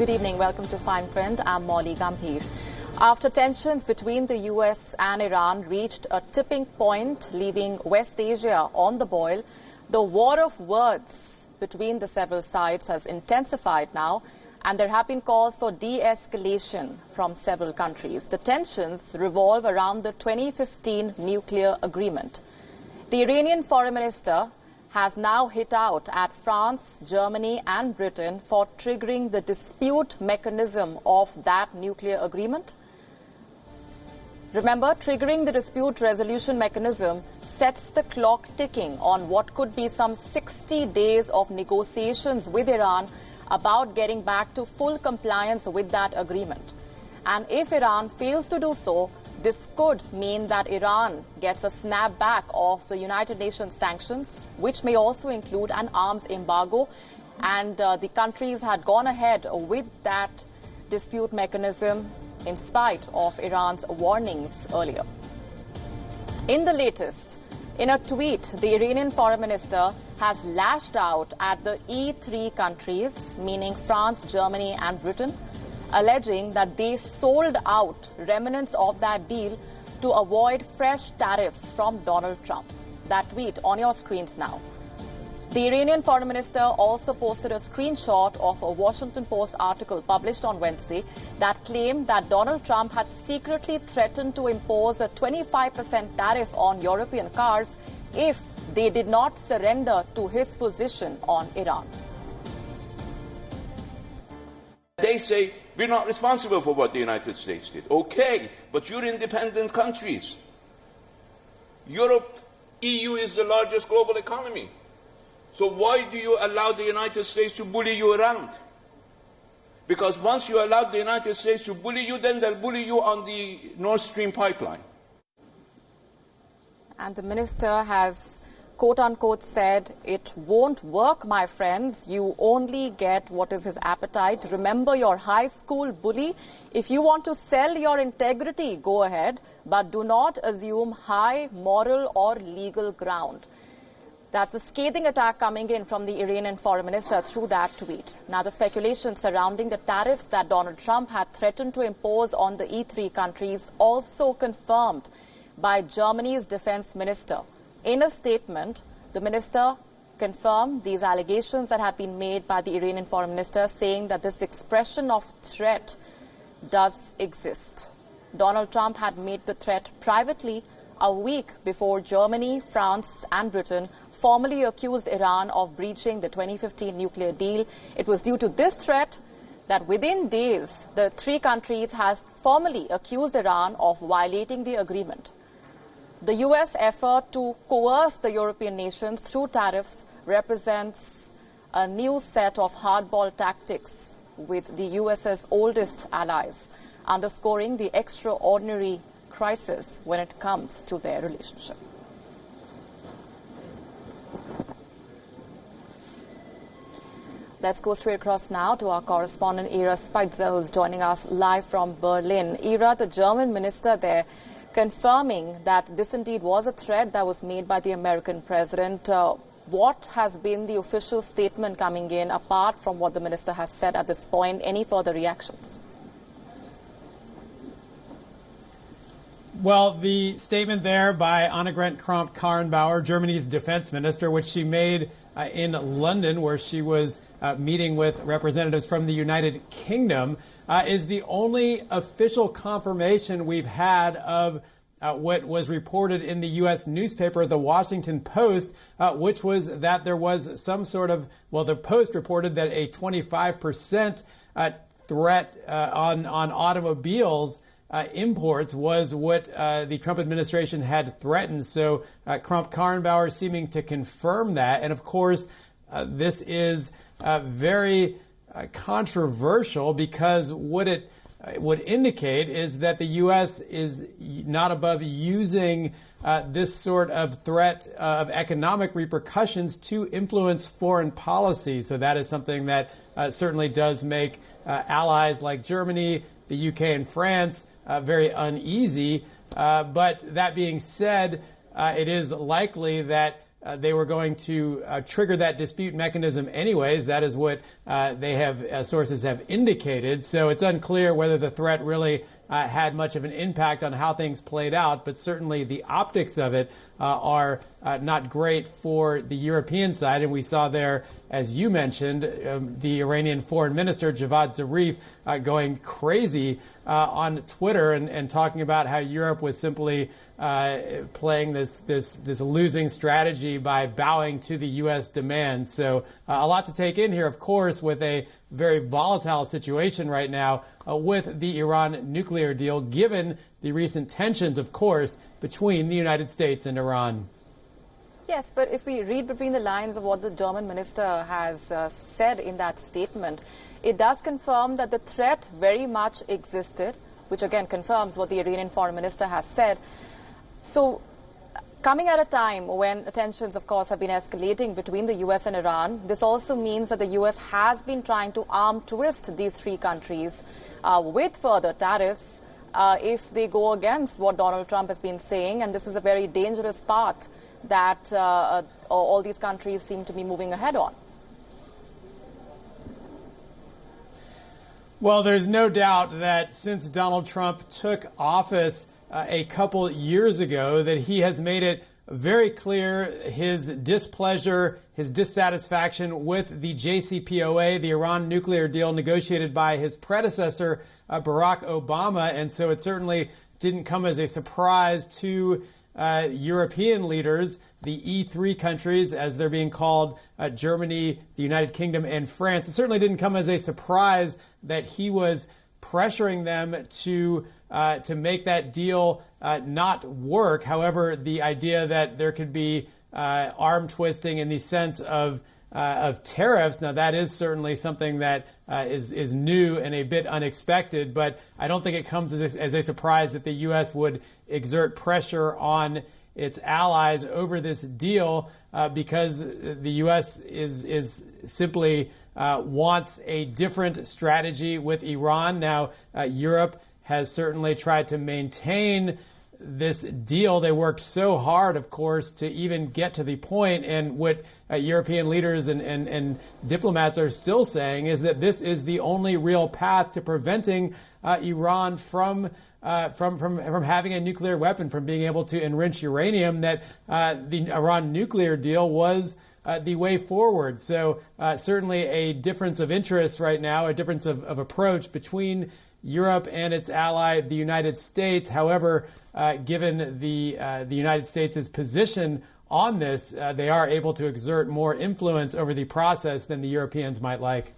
Good evening. Welcome to Fineprint. I'm Molly Gambhir. After tensions between the US and Iran reached a tipping point, leaving West Asia on the boil, the war of words between the several sides has intensified now, and there have been calls for de-escalation from several countries. The tensions revolve around the 2015 nuclear agreement. The Iranian foreign minister has now hit out at France, Germany and Britain for triggering the dispute mechanism of that nuclear agreement. Remember, triggering the dispute resolution mechanism sets the clock ticking on what could be some 60 days of negotiations with Iran about getting back to full compliance with that agreement. And if Iran fails to do so, this could mean that Iran gets a snapback of the United Nations sanctions, which may also include an arms embargo. And the countries had gone ahead with that dispute mechanism in spite of Iran's warnings earlier. In the latest, in a tweet, the Iranian foreign minister has lashed out at the E3 countries, meaning France, Germany and Britain, alleging that they sold out remnants of that deal to avoid fresh tariffs from Donald Trump. That tweet on your screens now. The Iranian foreign minister also posted a screenshot of a Washington Post article published on Wednesday that claimed that Donald Trump had secretly threatened to impose a 25% tariff on European cars if they did not surrender to his position on Iran. They say, we're not responsible for what the United States did. Okay, but you're independent countries. Europe, EU is the largest global economy. So why do you allow the United States to bully you around? Because once you allow the United States to bully you, then they'll bully you on the Nord Stream pipeline. And the minister has, quote-unquote, said, it won't work, my friends. You only get what is his appetite. Remember your high school bully. If you want to sell your integrity, go ahead, but do not assume high moral or legal ground. That's a scathing attack coming in from the Iranian foreign minister through that tweet. Now, the speculation surrounding the tariffs that Donald Trump had threatened to impose on the E3 countries also confirmed by Germany's defense minister. In a statement, the minister confirmed these allegations that have been made by the Iranian foreign minister, saying that this expression of threat does exist. Donald Trump had made the threat privately a week before Germany, France and Britain formally accused Iran of breaching the 2015 nuclear deal. It was due to this threat that within days, the three countries has formally accused Iran of violating the agreement. The U.S. effort to coerce the European nations through tariffs represents a new set of hardball tactics with the U.S.'s oldest allies, underscoring the extraordinary crisis when it comes to their relationship. Let's go straight across now to our correspondent, Ira Spitzer, who's joining us live from Berlin. Ira, the German minister there, confirming that this indeed was a threat that was made by the American president. What has been the official statement coming in, apart from what the minister has said at this point? Any further reactions? Well, the statement there by Annegret Kramp-Karrenbauer, Germany's defense minister, which she made in London, where she was meeting with representatives from the United Kingdom, is the only official confirmation we've had of what was reported in the U.S. newspaper, The Washington Post, which was that there was some sort of, well, the Post reported that a 25% threat on automobiles imports was what the Trump administration had threatened. So Kramp-Karrenbauer seeming to confirm that. And of course, this is very controversial, because what it would indicate is that the U.S. is not above using this sort of threat of economic repercussions to influence foreign policy. So that is something that certainly does make allies like Germany, the U.K. and France very uneasy. But that being said, it is likely that they were going to trigger that dispute mechanism anyways. That is what sources have indicated. So it's unclear whether the threat really had much of an impact on how things played out, but certainly the optics of it are not great for the European side. And we saw there, as you mentioned, the Iranian foreign minister, Javad Zarif, going crazy on Twitter and talking about how Europe was simply playing this losing strategy by bowing to the U.S. demands. So a lot to take in here, of course, with a very volatile situation right now with the Iran nuclear deal, given the recent tensions, of course, between the United States and Iran. Yes, but if we read between the lines of what the German minister has said in that statement, it does confirm that the threat very much existed, which again confirms what the Iranian foreign minister has said. So, coming at a time when tensions, of course, have been escalating between the U.S. and Iran, this also means that the U.S. has been trying to arm twist these three countries with further tariffs if they go against what Donald Trump has been saying. And this is a very dangerous path that all these countries seem to be moving ahead on. Well, there's no doubt that since Donald Trump took office a couple years ago, that he has made it very clear his displeasure, his dissatisfaction with the JCPOA, the Iran nuclear deal negotiated by his predecessor, Barack Obama. And so it certainly didn't come as a surprise to European leaders, the E3 countries, as they're being called, Germany, the United Kingdom, and France. It certainly didn't come as a surprise that he was pressuring them to make that deal not work. However, the idea that there could be arm twisting in the sense of tariffs, now that is certainly something that is new and a bit unexpected, but I don't think it comes as a surprise that the U.S. would exert pressure on its allies over this deal because the U.S. is simply wants a different strategy with Iran. Now, Europe has certainly tried to maintain this deal. They worked so hard, of course, to even get to the point. And what European leaders and diplomats are still saying is that this is the only real path to preventing Iran from having a nuclear weapon, from being able to enrich uranium, that the Iran nuclear deal was the way forward. So certainly a difference of interest right now, a difference of approach between Europe and its ally, the United States. However, given the United States' position on this, they are able to exert more influence over the process than the Europeans might like.